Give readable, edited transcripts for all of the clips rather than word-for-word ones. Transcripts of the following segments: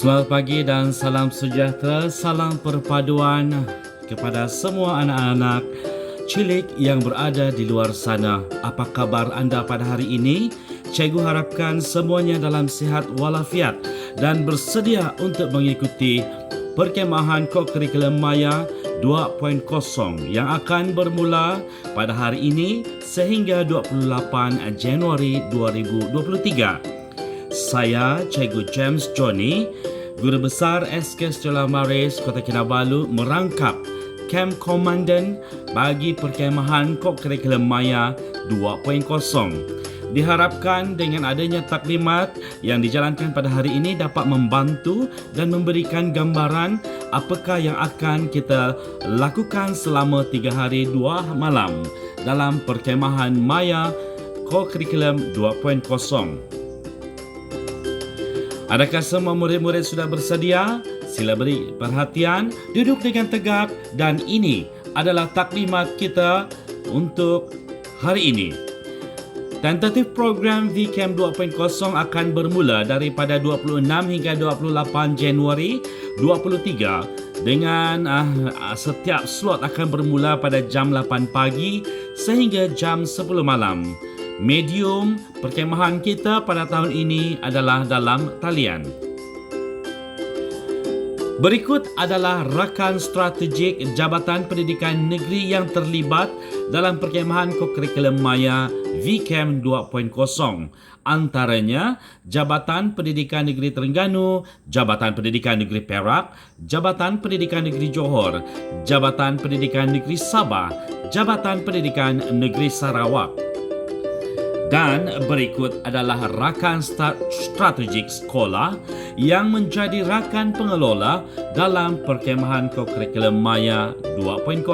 Selamat pagi dan salam sejahtera, salam perpaduan kepada semua anak-anak cilik yang berada di luar sana. Apa kabar anda pada hari ini? Cikgu harapkan semuanya dalam sihat walafiat dan bersedia untuk mengikuti perkemahan kokurikulum Maya 2.0 yang akan bermula pada hari ini sehingga 28 Januari 2023. Saya Cikgu James Johnny, Guru Besar SK Stella Maris Kota Kinabalu merangkap Camp Komandan bagi perkemahan kokurikulum Maya 2.0. Diharapkan dengan adanya taklimat yang dijalankan pada hari ini dapat membantu dan memberikan gambaran apakah yang akan kita lakukan selama 3 hari 2 malam dalam perkemahan Maya kokurikulum 2.0. Adakah semua murid-murid sudah bersedia? Sila beri perhatian, duduk dengan tegak dan ini adalah taklimat kita untuk hari ini. Tentatif program VCamp 2.0 akan bermula daripada 26 hingga 28 Januari 2023 dengan setiap slot akan bermula pada jam 8 pagi sehingga jam 10 malam. Medium perkemahan kita pada tahun ini adalah dalam talian. Berikut adalah rakan strategik Jabatan Pendidikan Negeri yang terlibat dalam perkemahan kokurikulum Maya VCamp 2.0. Antaranya Jabatan Pendidikan Negeri Terengganu, Jabatan Pendidikan Negeri Perak, Jabatan Pendidikan Negeri Johor, Jabatan Pendidikan Negeri Sabah, Jabatan Pendidikan Negeri Sarawak. Dan berikut adalah rakan strategik sekolah yang menjadi rakan pengelola dalam perkemahan kokurikulum Maya 2.0.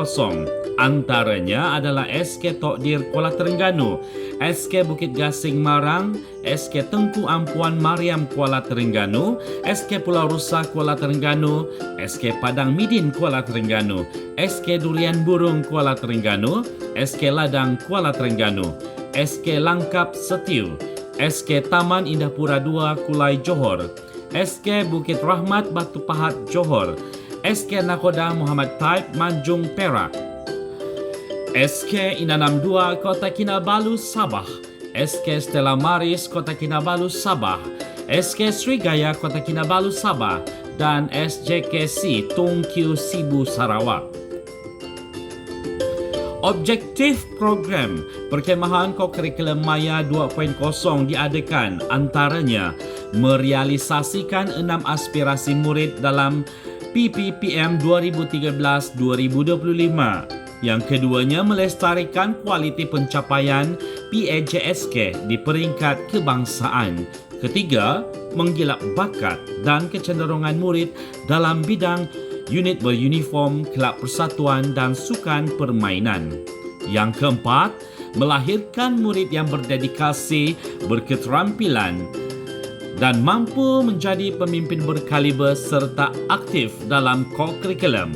Antaranya adalah SK Tokdir Kuala Terengganu, SK Bukit Gasing Marang, SK Tengku Ampuan Mariam Kuala Terengganu, SK Pulau Rusa Kuala Terengganu, SK Padang Midin Kuala Terengganu, SK Durian Burung Kuala Terengganu, SK Ladang Kuala Terengganu, SK Langkap Setiu, SK Taman Indahpura 2 Kulai Johor, SK Bukit Rahmat Batu Pahat Johor, SK Nakoda Muhammad Taib Manjung Perak, SK Inanam 2 Kota Kinabalu Sabah, SK Stella Maris Kota Kinabalu Sabah, SK Srigaya Kota Kinabalu Sabah dan SJKC Tung Kiu Sibu Sarawak. Objektif program perkemahan kokurikulum Maya 2.0 diadakan antaranya merealisasikan 6 aspirasi murid dalam PPPM 2013-2025. Yang keduanya melestarikan kualiti pencapaian PAJSK di peringkat kebangsaan. Ketiga, menggilap bakat dan kecenderungan murid dalam bidang unit beruniform, kelab persatuan dan sukan permainan. Yang keempat, melahirkan murid yang berdedikasi, berketerampilan dan mampu menjadi pemimpin berkaliber serta aktif dalam kokurikulum.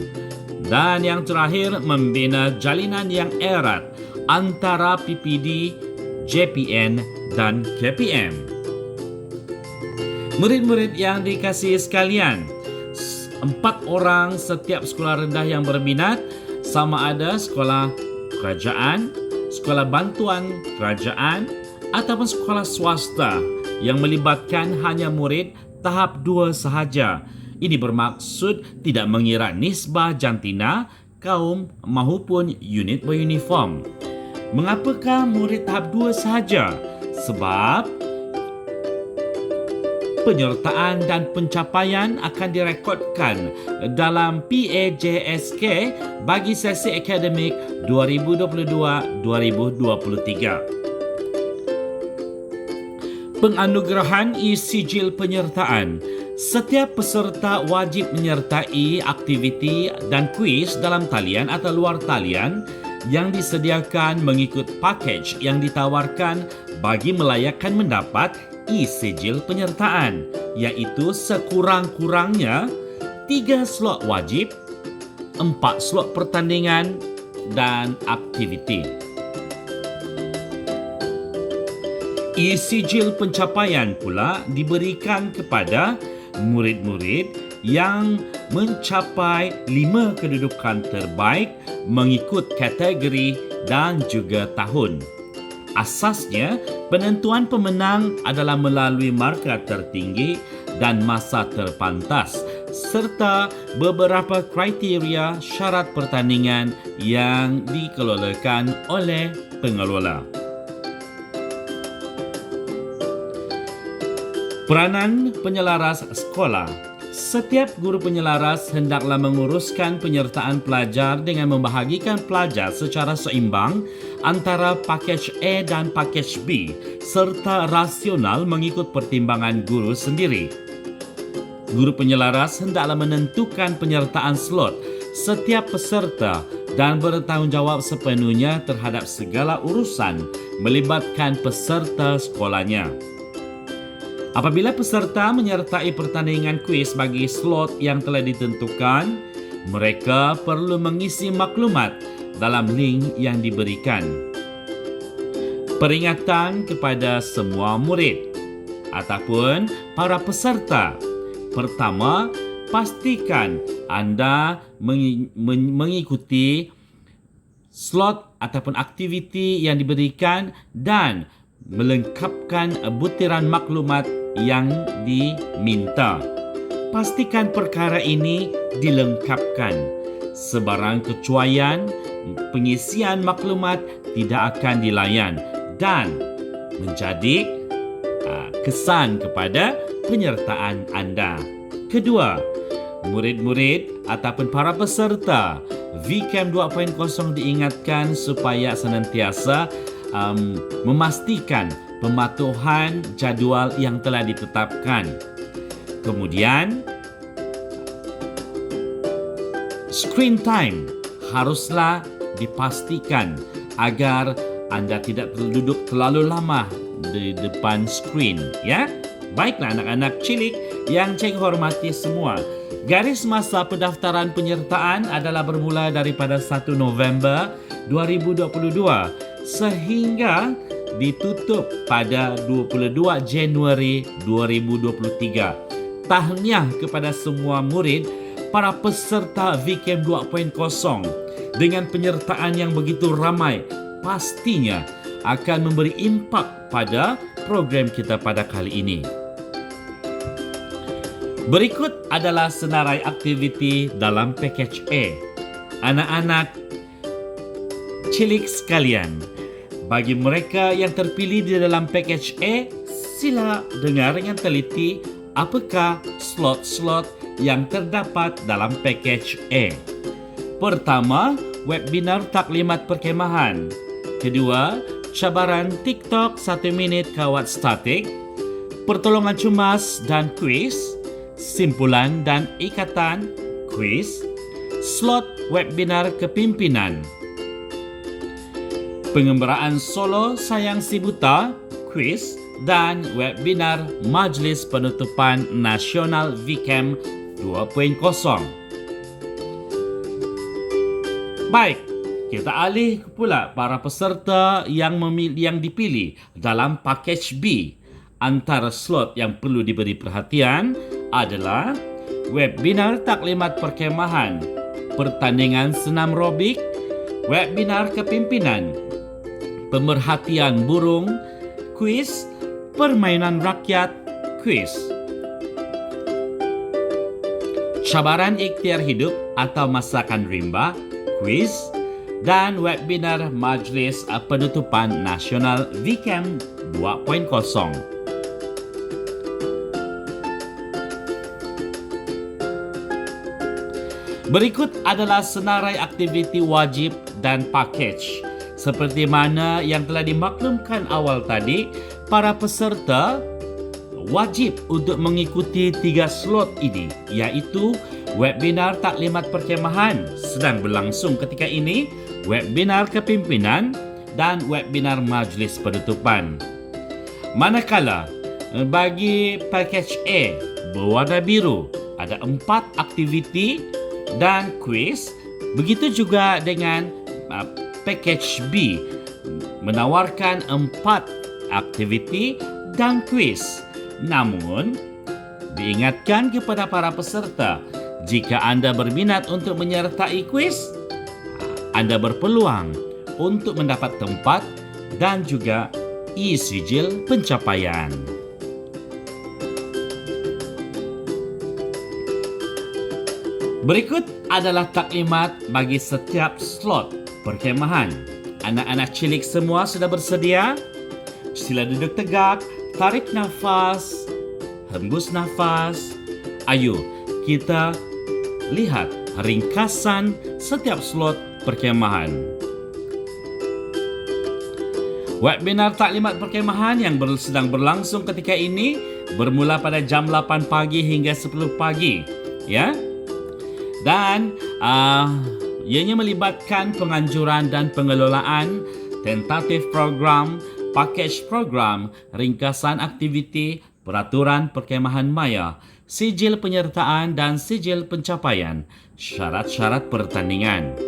Dan yang terakhir, membina jalinan yang erat antara PPD, JPN dan KPM. Murid-murid yang dikasihi sekalian, 4 orang setiap sekolah rendah yang berminat, sama ada sekolah kerajaan, sekolah bantuan kerajaan ataupun sekolah swasta yang melibatkan hanya murid tahap 2 sahaja. Ini bermaksud tidak mengira nisbah jantina, kaum maupun unit beruniform. Mengapakah murid tahap 2 sahaja? Sebab penyertaan dan pencapaian akan direkodkan dalam PAJSK bagi sesi akademik 2022-2023. Penganugerahan e-sijil penyertaan. Setiap peserta wajib menyertai aktiviti dan kuis dalam talian atau luar talian yang disediakan mengikut pakej yang ditawarkan bagi melayakkan mendapat e-sijil penyertaan, iaitu sekurang-kurangnya 3 slot wajib, 4 slot pertandingan dan aktiviti. E-sijil pencapaian pula diberikan kepada murid-murid yang mencapai 5 kedudukan terbaik mengikut kategori dan juga tahun. Asasnya, penentuan pemenang adalah melalui markah tertinggi dan masa terpantas serta beberapa kriteria syarat pertandingan yang dikelolakan oleh pengelola. Peranan penyelaras sekolah. Setiap guru penyelaras hendaklah menguruskan penyertaan pelajar dengan membahagikan pelajar secara seimbang antara pakej A dan pakej B serta rasional mengikut pertimbangan guru sendiri. Guru penyelaras hendaklah menentukan penyertaan slot setiap peserta dan bertanggungjawab sepenuhnya terhadap segala urusan melibatkan peserta sekolahnya. Apabila peserta menyertai pertandingan kuis bagi slot yang telah ditentukan, mereka perlu mengisi maklumat dalam link yang diberikan. Peringatan kepada semua murid ataupun para peserta. Pertama, pastikan anda mengikuti slot ataupun aktiviti yang diberikan dan melengkapkan butiran maklumat yang diminta. Pastikan perkara ini dilengkapkan. Sebarang kecuaian pengisian maklumat tidak akan dilayan dan menjadi kesan kepada penyertaan anda. Kedua, murid-murid ataupun para peserta VCAM 2.0 diingatkan supaya senantiasa memastikan pematuhan jadual yang telah ditetapkan. Kemudian, screen time haruslah dipastikan agar anda tidak duduk terlalu lama di depan screen, ya. Baiklah anak-anak cilik yang Cikgu hormati semua. Garis masa pendaftaran penyertaan adalah bermula daripada 1 November 2022 sehingga ditutup pada 22 Januari 2023. Tahniah kepada semua murid, para peserta VCAM 2.0 dengan penyertaan yang begitu ramai pastinya akan memberi impak pada program kita pada kali ini. Berikut adalah senarai aktiviti dalam pakej A. Anak-anak cilik sekalian, bagi mereka yang terpilih di dalam pakej A, sila dengar dengan teliti apakah slot-slot yang terdapat dalam pakej A. Pertama, webinar taklimat perkemahan. Kedua, cabaran TikTok 1 minit kawat statik. Pertolongan cemas dan kuis. Simpulan dan ikatan kuis. Slot webinar kepimpinan. Pengembaraan solo Sayang Si Buta, kuis dan webinar Majlis Penutupan Nasional VCAM 2.0. Baik, kita alih pula para peserta yang dipilih dalam pakej B. Antara slot yang perlu diberi perhatian adalah webinar taklimat perkemahan, pertandingan senam robik, webinar kepimpinan, pemerhatian burung, kuis, permainan rakyat, kuis, cabaran ikhtiar hidup atau masakan rimba, kuis, dan webinar Majlis Penutupan Nasional VCAM 2.0. Berikut adalah senarai aktiviti wajib dan pakej. Seperti mana yang telah dimaklumkan awal tadi, para peserta wajib untuk mengikuti 3 slot ini, iaitu webinar taklimat perkemahan sedang berlangsung ketika ini, webinar kepimpinan dan webinar majlis penutupan. Manakala bagi pakej A berwarna biru ada 4 aktiviti dan kuis, begitu juga dengan pakej B menawarkan 4 aktiviti dan kuis. Namun Diingatkan kepada para peserta, jika anda berminat untuk menyertai kuis, anda berpeluang untuk mendapat tempat dan juga e-sijil pencapaian. Berikut adalah taklimat bagi setiap slot perkhemahan. Anak-anak cilik semua sudah bersedia? Sila duduk tegak, tarik nafas, hembus nafas. Ayo, kita lihat ringkasan setiap slot perkhemahan. Webinar taklimat perkhemahan yang sedang berlangsung ketika ini bermula pada jam 8 pagi hingga 10 pagi. Ya? Dan ianya melibatkan penganjuran dan pengelolaan tentatif program, package program, ringkasan aktiviti, peraturan perkhemahan maya, sijil penyertaan dan sijil pencapaian, syarat-syarat pertandingan.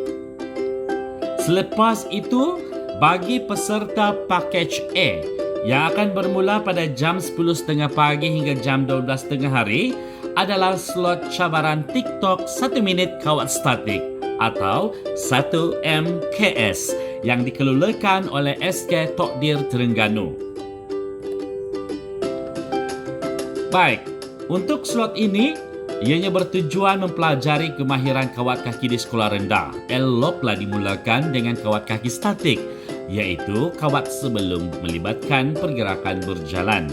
Selepas itu, bagi peserta package A yang akan bermula pada jam 10.30 pagi hingga jam 12.30 hari adalah slot cabaran TikTok 1 minit kawat statik atau 1 MKS yang dikelolakan oleh SK Tokdir Terengganu. Baik, untuk slot ini, ianya bertujuan mempelajari kemahiran kawat kaki di sekolah rendah. Eloklah dimulakan dengan kawat kaki statik, iaitu kawat sebelum melibatkan pergerakan berjalan.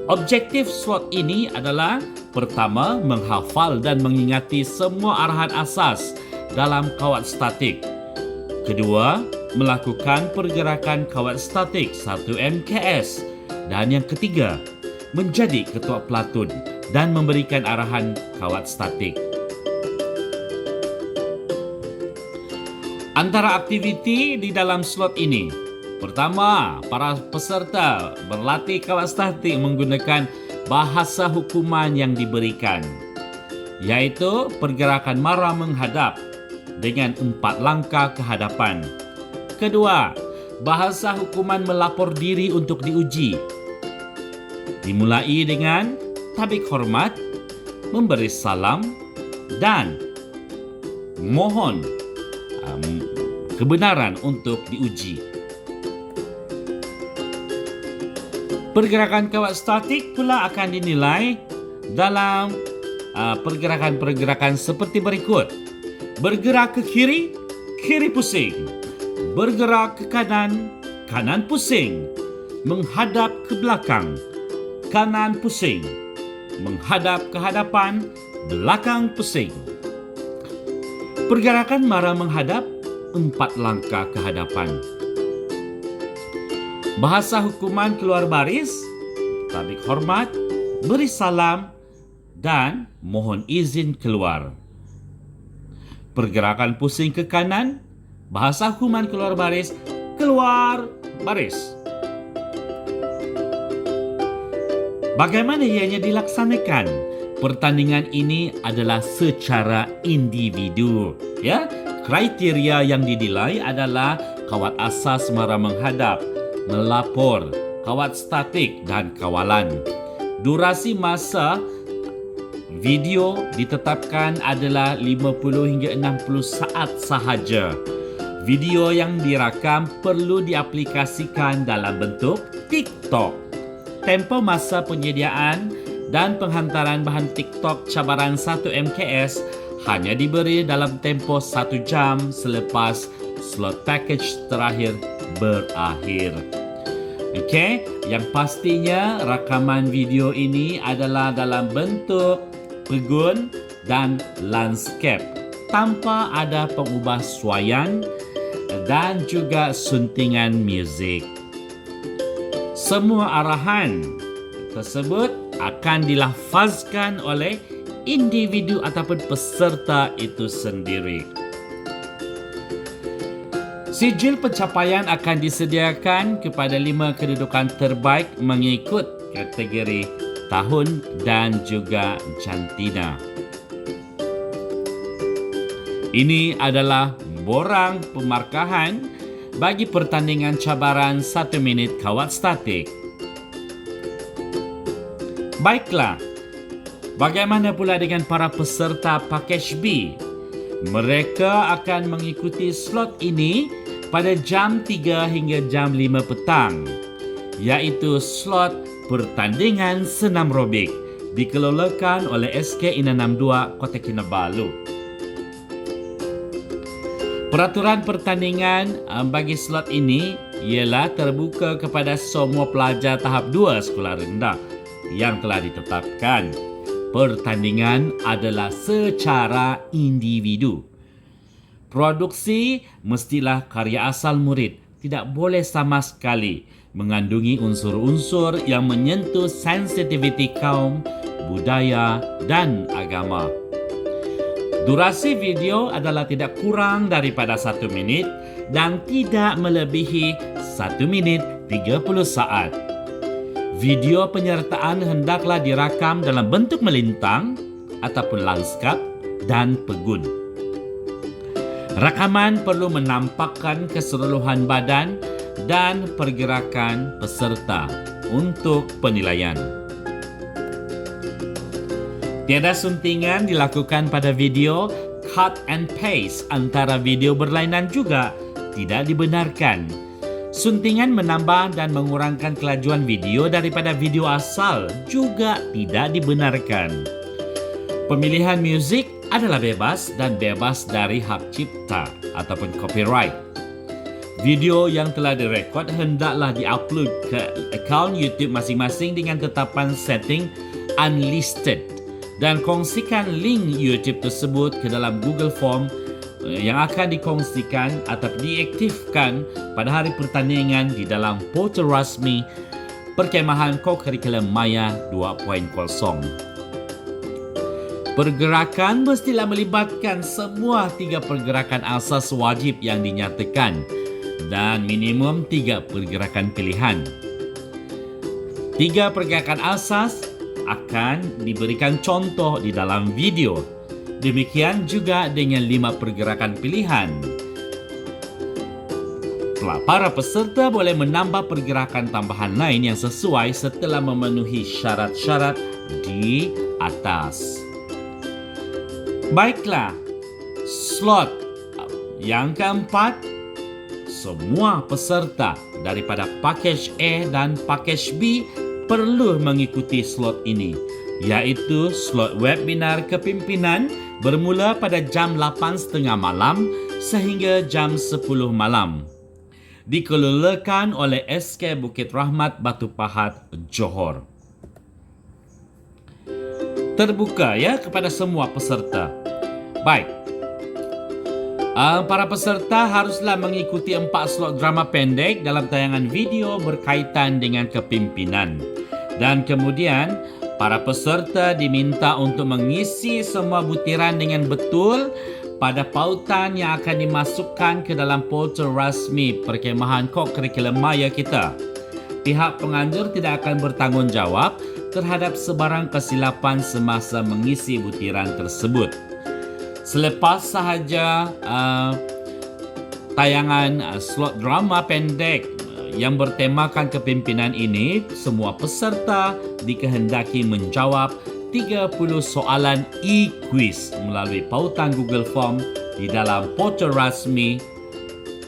Objektif slot ini adalah pertama, menghafal dan mengingati semua arahan asas dalam kawat statik. Kedua, melakukan pergerakan kawat statik 1 MKS. Dan yang ketiga, menjadi ketua pelatun dan memberikan arahan kawat statik. Antara aktiviti di dalam slot ini, pertama, para peserta berlatih kawat statik menggunakan bahasa hukuman yang diberikan, iaitu pergerakan marah menghadap dengan 4 langkah ke hadapan. Kedua, bahasa hukuman melapor diri untuk diuji. Dimulai dengan tabik hormat, memberi salam dan mohon kebenaran untuk diuji. Pergerakan kawat statik pula akan dinilai dalam pergerakan-pergerakan seperti berikut. Bergerak ke kiri, kiri pusing. Bergerak ke kanan, kanan pusing. Menghadap ke belakang, kanan pusing. Menghadap ke hadapan, belakang pusing. Pergerakan marah menghadap, 4 langkah ke hadapan. Bahasa hukuman keluar baris, tabik hormat, beri salam dan mohon izin keluar. Pergerakan pusing ke kanan, bahasa hukuman keluar baris, keluar baris. Bagaimana ianya dilaksanakan? Pertandingan ini adalah secara individu. Ya, kriteria yang dinilai adalah kawat asas marah menghadap, melapor, kawat statik dan kawalan. Durasi masa video ditetapkan adalah 50 hingga 60 saat sahaja. Video yang dirakam perlu diaplikasikan dalam bentuk TikTok. Tempo masa penyediaan dan penghantaran bahan TikTok cabaran 1 MKS hanya diberi dalam tempo 1 jam selepas slot package terakhir berakhir. Okey, yang pastinya rakaman video ini adalah dalam bentuk pegun dan landscape tanpa ada pengubah suaian dan juga suntingan muzik. Semua arahan tersebut akan dilafazkan oleh individu ataupun peserta itu sendiri. Sijil pencapaian akan disediakan kepada 5 kedudukan terbaik mengikut kategori tahun dan juga jantina. Ini adalah borang pemarkahan bagi pertandingan cabaran 1 minit kawat statik. Baiklah, Bagaimana pula dengan para peserta Package B? Mereka akan mengikuti slot ini pada jam 3 hingga jam 5 petang, iaitu slot pertandingan senam robik dikelolakan oleh SK Ina 62 Kota Kinabalu. Peraturan pertandingan bagi slot ini ialah terbuka kepada semua pelajar tahap 2 sekolah rendah yang telah ditetapkan. Pertandingan adalah secara individu. Produksi mestilah karya asal murid, tidak boleh sama sekali mengandungi unsur-unsur yang menyentuh sensitiviti kaum, budaya dan agama. Durasi video adalah tidak kurang daripada 1 minit dan tidak melebihi 1 minit 30 saat. Video penyertaan hendaklah dirakam dalam bentuk melintang ataupun lanskap dan pegun. Rakaman perlu menampakkan keseluruhan badan dan pergerakan peserta untuk penilaian. Tiada suntingan dilakukan pada video. Cut and paste antara video berlainan juga tidak dibenarkan. Suntingan menambah dan mengurangkan kelajuan video daripada video asal juga tidak dibenarkan. Pemilihan muzik adalah bebas dan bebas dari hak cipta ataupun copyright. Video yang telah direkod hendaklah diupload ke akaun YouTube masing-masing dengan tetapan setting unlisted dan kongsikan link YouTube tersebut ke dalam Google Form yang akan dikongsikan atau diaktifkan pada hari pertandingan di dalam portal rasmi Perkemahan Kokurikulum Maya 2.0. Pergerakan mestilah melibatkan semua 3 pergerakan asas wajib yang dinyatakan dan minimum 3 pergerakan pilihan. 3 pergerakan asas akan diberikan contoh di dalam video. Demikian juga dengan 5 pergerakan pilihan. Para peserta boleh menambah pergerakan tambahan lain yang sesuai setelah memenuhi syarat-syarat di atas. Baiklah, slot yang keempat, semua peserta daripada Package A dan Package B perlu mengikuti slot ini, iaitu slot webinar kepimpinan bermula pada jam 8.30 malam sehingga jam 10 malam. Dikelolakan oleh SK Bukit Rahmat Batu Pahat, Johor. Terbuka kepada semua peserta. Baik. Para peserta haruslah mengikuti 4 slot drama pendek dalam tayangan video berkaitan dengan kepimpinan. Dan kemudian, para peserta diminta untuk mengisi semua butiran dengan betul pada pautan yang akan dimasukkan ke dalam portal rasmi Perkemahan Kokurikulum Maya kita. Pihak penganjur tidak akan bertanggungjawab terhadap sebarang kesilapan semasa mengisi butiran tersebut. Selepas sahaja tayangan slot drama pendek yang bertemakan kepimpinan ini, semua peserta dikehendaki menjawab 30 soalan e-quiz melalui pautan Google Form di dalam portal rasmi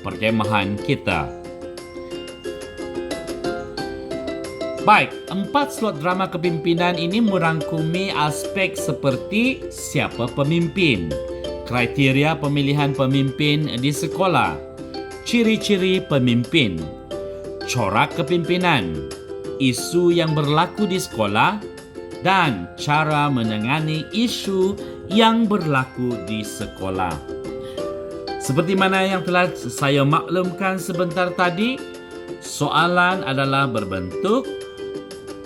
perkemahan kita. Baik, 4 slot drama kepimpinan ini merangkumi aspek seperti siapa pemimpin, kriteria pemilihan pemimpin di sekolah, ciri-ciri pemimpin, corak kepimpinan, isu yang berlaku di sekolah, dan cara menangani isu yang berlaku di sekolah. Seperti mana yang telah saya maklumkan sebentar tadi, soalan adalah berbentuk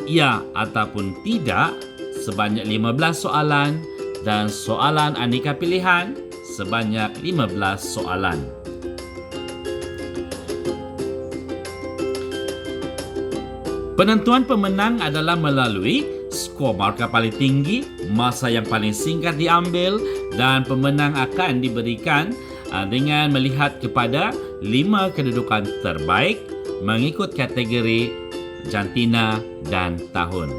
ya ataupun tidak sebanyak 15 soalan dan soalan aneka pilihan sebanyak 15 soalan. Penentuan pemenang adalah melalui skor markah paling tinggi, masa yang paling singkat diambil dan pemenang akan diberikan dengan melihat kepada 5 kedudukan terbaik mengikut kategori jantina dan tahun.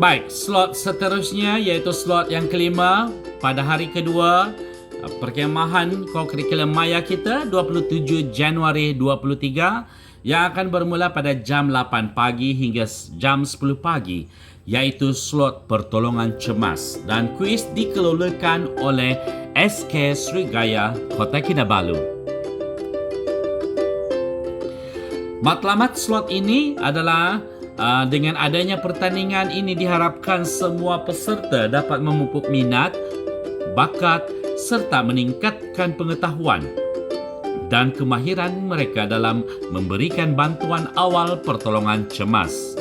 Baik, slot seterusnya iaitu slot yang kelima pada hari kedua perkemahan kokurikulum maya kita 27 Januari 23 yang akan bermula pada jam 8 pagi hingga jam 10 pagi iaitu slot pertolongan cemas dan kuis dikelolakan oleh SK Srigaya Kota Kinabalu. Matlamat slot ini adalah dengan adanya pertandingan ini diharapkan semua peserta dapat memupuk minat, bakat serta meningkatkan pengetahuan dan kemahiran mereka dalam memberikan bantuan awal pertolongan cemas.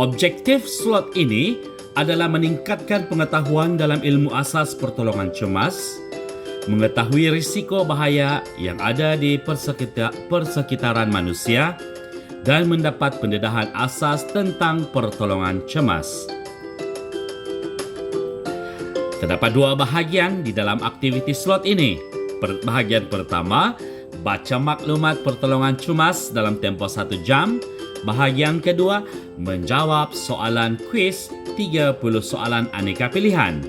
Objektif slot ini adalah meningkatkan pengetahuan dalam ilmu asas pertolongan cemas, mengetahui risiko bahaya yang ada di persekitaran manusia dan mendapat pendedahan asas tentang pertolongan cemas. Terdapat dua bahagian di dalam aktiviti slot ini. Bahagian pertama, baca maklumat pertolongan cemas dalam tempoh 1 jam. Bahagian kedua, menjawab soalan kuis 30 soalan aneka pilihan.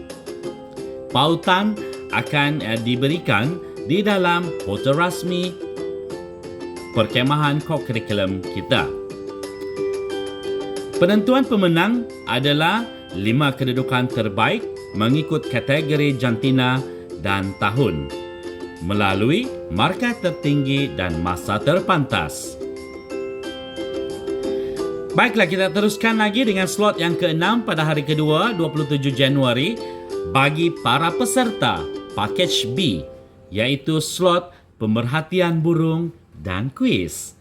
Pautan akan diberikan di dalam portal rasmi perkemahan kokurikulum kita. Penentuan pemenang adalah 5 kedudukan terbaik mengikut kategori jantina dan tahun melalui markah tertinggi dan masa terpantas. Baiklah, kita teruskan lagi dengan slot yang ke-6 pada hari kedua 27 Januari bagi para peserta Package B, iaitu slot pemerhatian burung dan kuis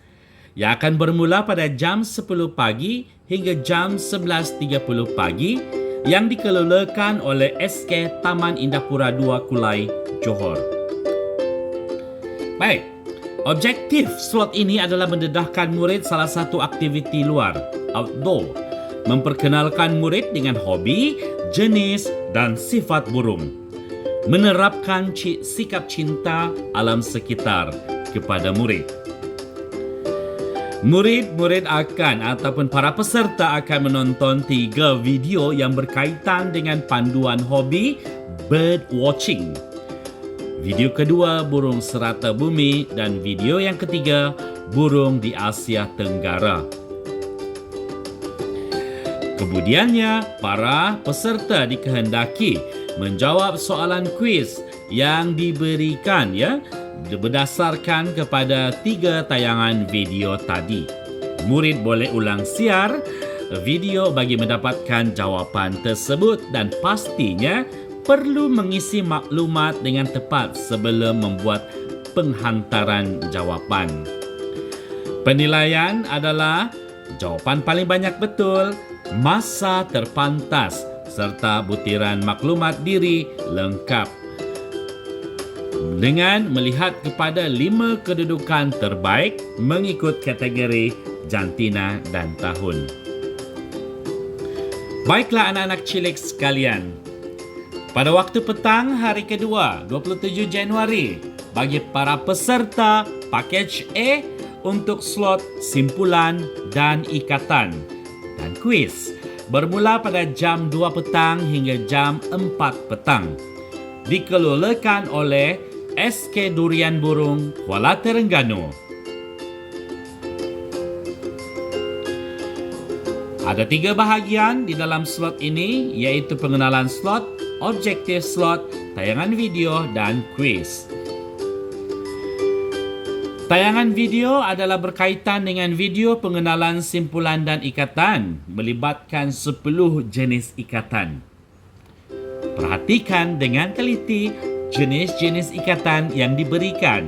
yang akan bermula pada jam 10 pagi hingga jam 11.30 pagi yang dikelolakan oleh SK Taman Indapura 2 Kulai, Johor. Baik, objektif slot ini adalah mendedahkan murid salah satu aktiviti luar, outdoor, memperkenalkan murid dengan hobi, jenis dan sifat burung, menerapkan sikap cinta alam sekitar kepada murid. Murid-murid ataupun para peserta akan menonton 3 video yang berkaitan dengan panduan hobi bird watching. Video kedua, burung serata bumi, dan video yang ketiga, burung di Asia Tenggara. Kemudiannya, para peserta dikehendaki menjawab soalan kuis yang diberikan berdasarkan kepada 3 tayangan video tadi. Murid boleh ulang siar video bagi mendapatkan jawapan tersebut dan pastinya perlu mengisi maklumat dengan tepat sebelum membuat penghantaran jawapan. Penilaian adalah jawapan paling banyak betul, masa terpantas serta butiran maklumat diri lengkap dengan melihat kepada 5 kedudukan terbaik mengikut kategori jantina dan tahun. Baiklah anak-anak cilik sekalian, pada waktu petang hari kedua 27 Januari bagi para peserta Package A untuk slot simpulan dan ikatan dan kuis bermula pada jam 2 petang hingga jam 4 petang. Dikelolakan oleh SK Durian Burung Kuala Terengganu. Ada 3 bahagian di dalam slot ini, iaitu pengenalan slot, objektif slot, tayangan video dan kuis. Tayangan video adalah berkaitan dengan video pengenalan simpulan dan ikatan, melibatkan 10 jenis ikatan. Perhatikan dengan teliti jenis-jenis ikatan yang diberikan.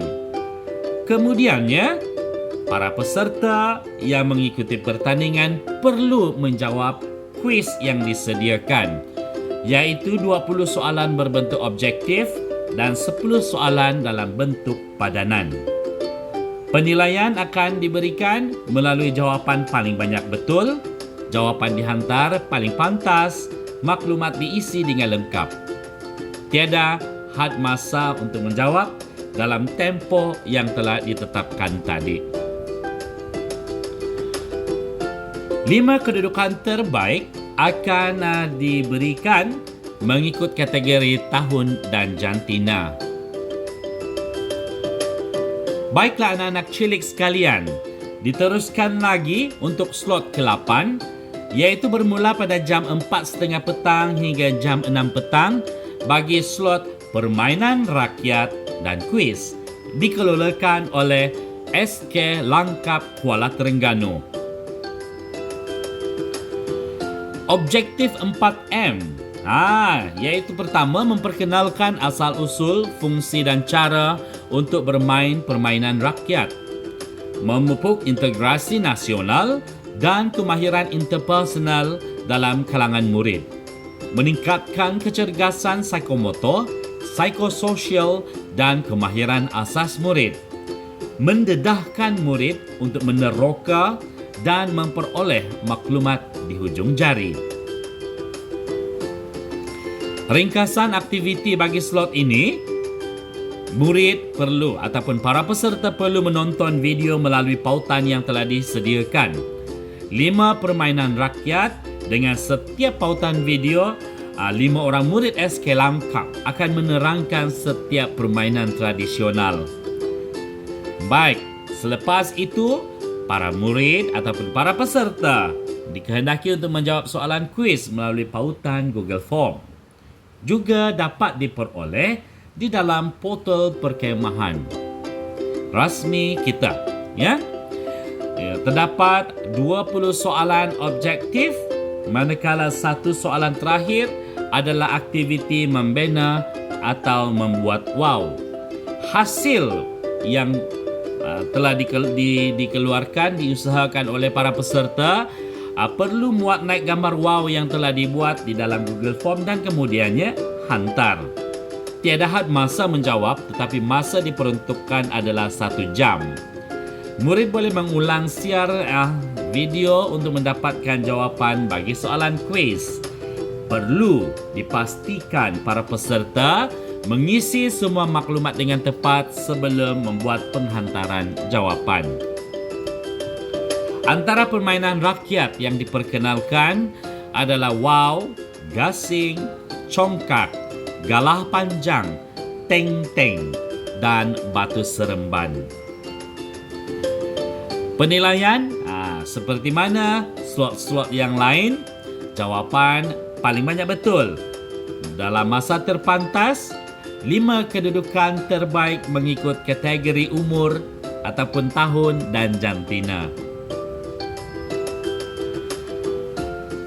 Kemudiannya, para peserta yang mengikuti pertandingan perlu menjawab kuis yang disediakan, iaitu 20 soalan berbentuk objektif dan 10 soalan dalam bentuk padanan. Penilaian akan diberikan melalui jawapan paling banyak betul, jawapan dihantar paling pantas, maklumat diisi dengan lengkap. Tiada had masa untuk menjawab dalam tempoh yang telah ditetapkan tadi. 5 kedudukan terbaik akan diberikan mengikut kategori tahun dan jantina. Baiklah anak-anak cilik sekalian, diteruskan lagi untuk slot ke-8, iaitu bermula pada jam 4.30 petang hingga jam 6 petang bagi slot permainan rakyat dan kuis, dikelolakan oleh SK Langkap Kuala Terengganu. Objektif 4M, iaitu pertama memperkenalkan asal-usul, fungsi dan cara untuk bermain permainan rakyat, memupuk integrasi nasional dan kemahiran interpersonal dalam kalangan murid, meningkatkan kecergasan psikomotor, psikososial dan kemahiran asas murid, mendedahkan murid untuk meneroka dan memperoleh maklumat di hujung jari. Ringkasan aktiviti bagi slot ini, murid perlu ataupun para peserta perlu menonton video melalui pautan yang telah disediakan. 5 permainan rakyat dengan setiap pautan video, 5 orang murid SK Langkap akan menerangkan setiap permainan tradisional. Baik, selepas itu, para murid ataupun para peserta dikehendaki untuk menjawab soalan kuis melalui pautan Google Form. Juga dapat diperoleh di dalam portal perkhemahan rasmi kita. Terdapat 20 soalan objektif, manakala satu soalan terakhir adalah aktiviti membina atau membuat wow. Hasil yang telah dikeluarkan, diusahakan oleh para peserta, perlu muat naik gambar wow yang telah dibuat di dalam Google Form dan kemudiannya hantar. Tiada had masa menjawab, tetapi masa diperuntukkan adalah 1 jam. Murid boleh mengulang siar video untuk mendapatkan jawapan bagi soalan kuis. Perlu dipastikan para peserta mengisi semua maklumat dengan tepat sebelum membuat penghantaran jawapan. Antara permainan rakyat yang diperkenalkan adalah wow, gasing, congkak, galah panjang, teng-teng dan batu seremban. Penilaian seperti mana slot-slot yang lain, jawapan paling banyak betul. Dalam masa terpantas, 5 kedudukan terbaik mengikut kategori umur ataupun tahun dan jantina.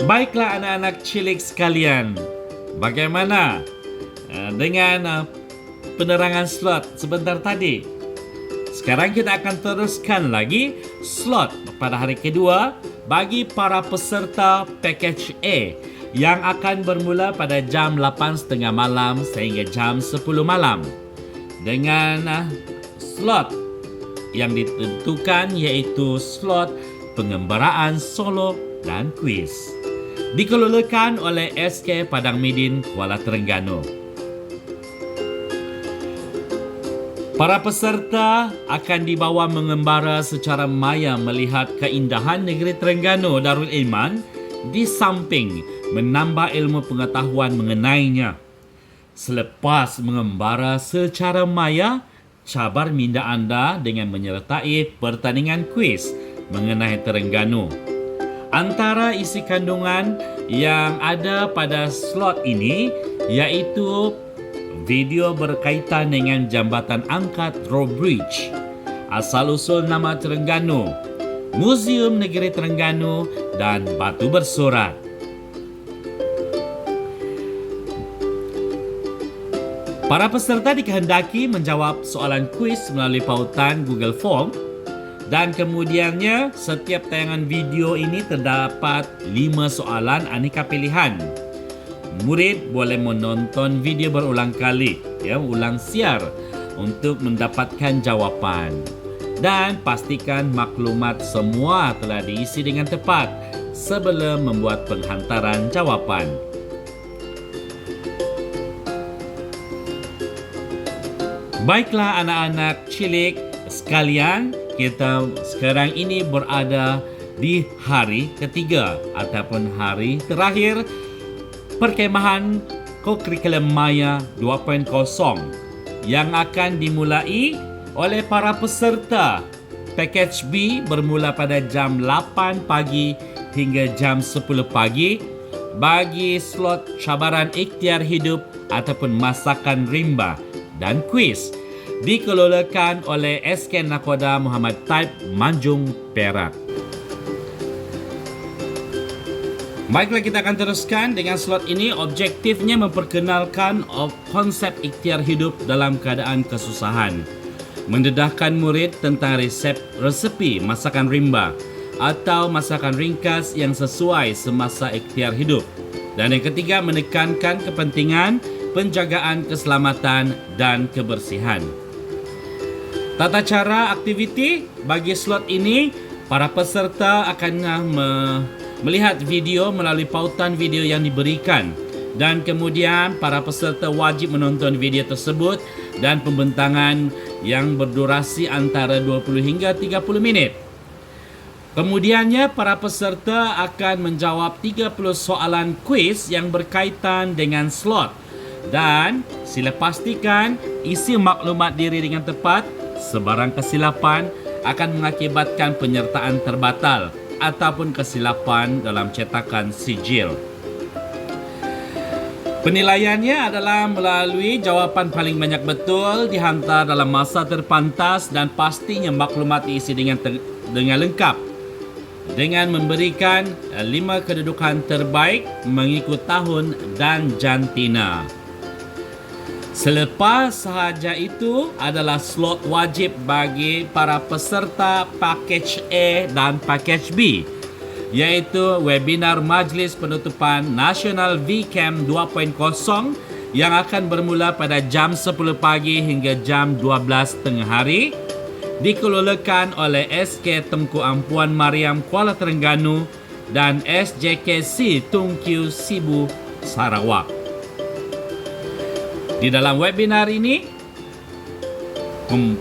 Baiklah anak-anak cilik sekalian, bagaimana dengan penerangan slot sebentar tadi? Sekarang kita akan teruskan lagi slot pada hari kedua bagi para peserta package A yang akan bermula pada jam 8.30 malam sehingga jam 10 malam. Dengan slot yang ditentukan iaitu slot pengembaraan solo dan kuis. Dikelolakan oleh SK Padang Midin Kuala Terengganu. Para peserta akan dibawa mengembara secara maya melihat keindahan negeri Terengganu Darul Iman di samping menambah ilmu pengetahuan mengenainya. Selepas mengembara secara maya, cabar minda anda dengan menyertai pertandingan kuis mengenai Terengganu. Antara isi kandungan yang ada pada slot ini iaitu video berkaitan dengan jambatan angkat drawbridge, asal-usul nama Terengganu, Muzium Negeri Terengganu dan batu bersurat. Para peserta dikehendaki menjawab soalan kuis melalui pautan Google Form dan kemudiannya setiap tayangan video ini terdapat 5 soalan aneka pilihan. Murid boleh menonton video berulang kali, ulang siar untuk mendapatkan jawapan. Dan pastikan maklumat semua telah diisi dengan tepat sebelum membuat penghantaran jawapan. Baiklah anak-anak cilik sekalian, kita sekarang ini berada di hari ketiga ataupun hari terakhir perkemahan Kokurikulum Maya 2.0 yang akan dimulai oleh para peserta. Package B bermula pada jam 8 pagi hingga jam 10 pagi bagi slot cabaran ikhtiar hidup ataupun masakan rimba dan kuis dikelolakan oleh SK Nakoda Muhammad Taib Manjung Perak. Baiklah, kita akan teruskan dengan slot ini. Objektifnya memperkenalkan konsep ikhtiar hidup dalam keadaan kesusahan, mendedahkan murid tentang resepi masakan rimba atau masakan ringkas yang sesuai semasa ikhtiar hidup. Dan yang ketiga, menekankan kepentingan penjagaan keselamatan dan kebersihan. Tata cara aktiviti bagi slot ini, para peserta akan melihat video melalui pautan video yang diberikan dan kemudian para peserta wajib menonton video tersebut dan pembentangan yang berdurasi antara 20 hingga 30 minit. Kemudiannya, para peserta akan menjawab 30 soalan kuis yang berkaitan dengan slot dan sila pastikan isi maklumat diri dengan tepat. Sebarang kesilapan akan mengakibatkan penyertaan terbatal ataupun kesilapan dalam cetakan sijil. Penilaiannya adalah melalui jawapan paling banyak betul dihantar dalam masa terpantas dan pastinya maklumat diisi dengan lengkap dengan memberikan 5 kedudukan terbaik mengikut tahun dan jantina. Selepas sahaja itu adalah slot wajib bagi para peserta package A dan package B, iaitu webinar Majlis Penutupan Nasional VCAM 2.0 yang akan bermula pada jam 10 pagi hingga jam 12 tengah hari, dikelolakan oleh SK Tengku Ampuan Mariam Kuala Terengganu dan SJKC Tungku Sibu Sarawak. Di dalam webinar ini,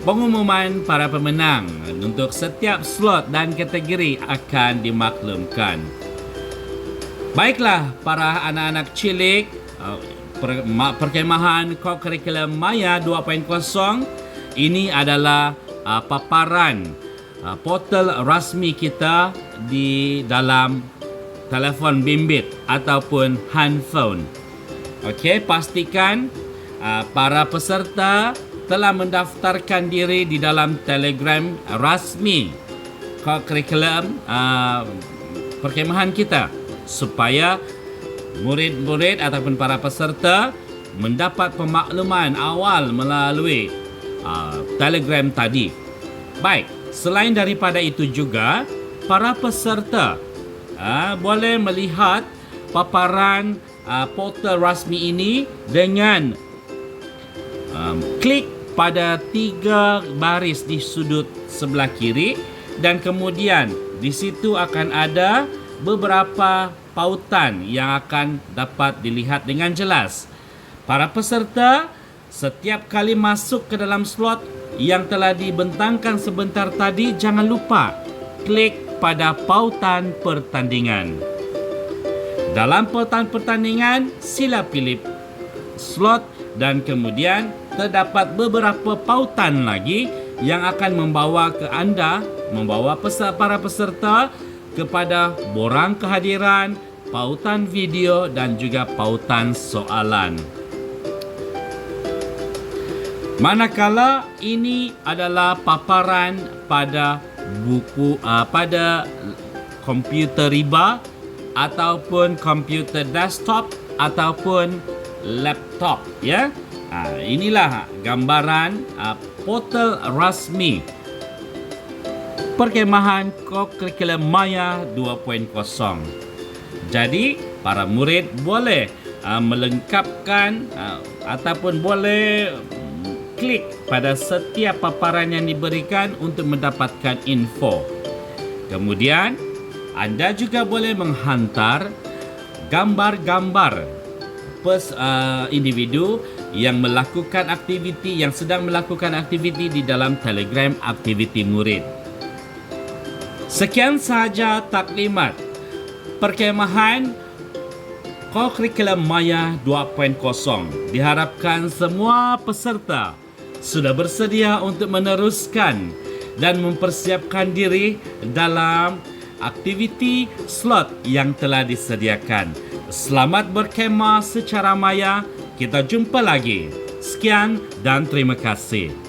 pengumuman para pemenang untuk setiap slot dan kategori akan dimaklumkan. Baiklah, para anak-anak cilik, perkemahan Kokurikulum Maya 2.0 ini adalah paparan portal rasmi kita di dalam telefon bimbit ataupun handphone. Okey, pastikan para peserta telah mendaftarkan diri di dalam Telegram rasmi Kokurikulum perkemahan kita supaya murid-murid ataupun para peserta mendapat pemakluman awal melalui Telegram tadi. Baik, selain daripada itu juga, para peserta boleh melihat paparan portal rasmi ini dengan klik pada 3 baris di sudut sebelah kiri dan kemudian di situ akan ada beberapa pautan yang akan dapat dilihat dengan jelas. Para peserta setiap kali masuk ke dalam slot yang telah dibentangkan sebentar tadi, jangan lupa klik pada pautan pertandingan. Dalam pautan pertandingan, sila pilih slot dan kemudian terdapat beberapa pautan lagi yang akan membawa para peserta kepada borang kehadiran, pautan video dan juga pautan soalan. Manakala ini adalah paparan pada pada komputer riba ataupun komputer desktop ataupun laptop, ya. Inilah gambaran portal rasmi perkemahan Kokurikulum Maya 2.0. Jadi, para murid boleh melengkapkan ataupun boleh klik pada setiap paparan yang diberikan untuk mendapatkan info. Kemudian, anda juga boleh menghantar gambar-gambar individu yang melakukan aktiviti, yang sedang melakukan aktiviti di dalam Telegram aktiviti murid. Sekian sahaja taklimat perkemahan Kokurikulum Maya 2.0. Diharapkan semua peserta sudah bersedia untuk meneruskan dan mempersiapkan diri dalam aktiviti slot yang telah disediakan. Selamat berkemah secara maya. Kita jumpa lagi. Sekian dan terima kasih.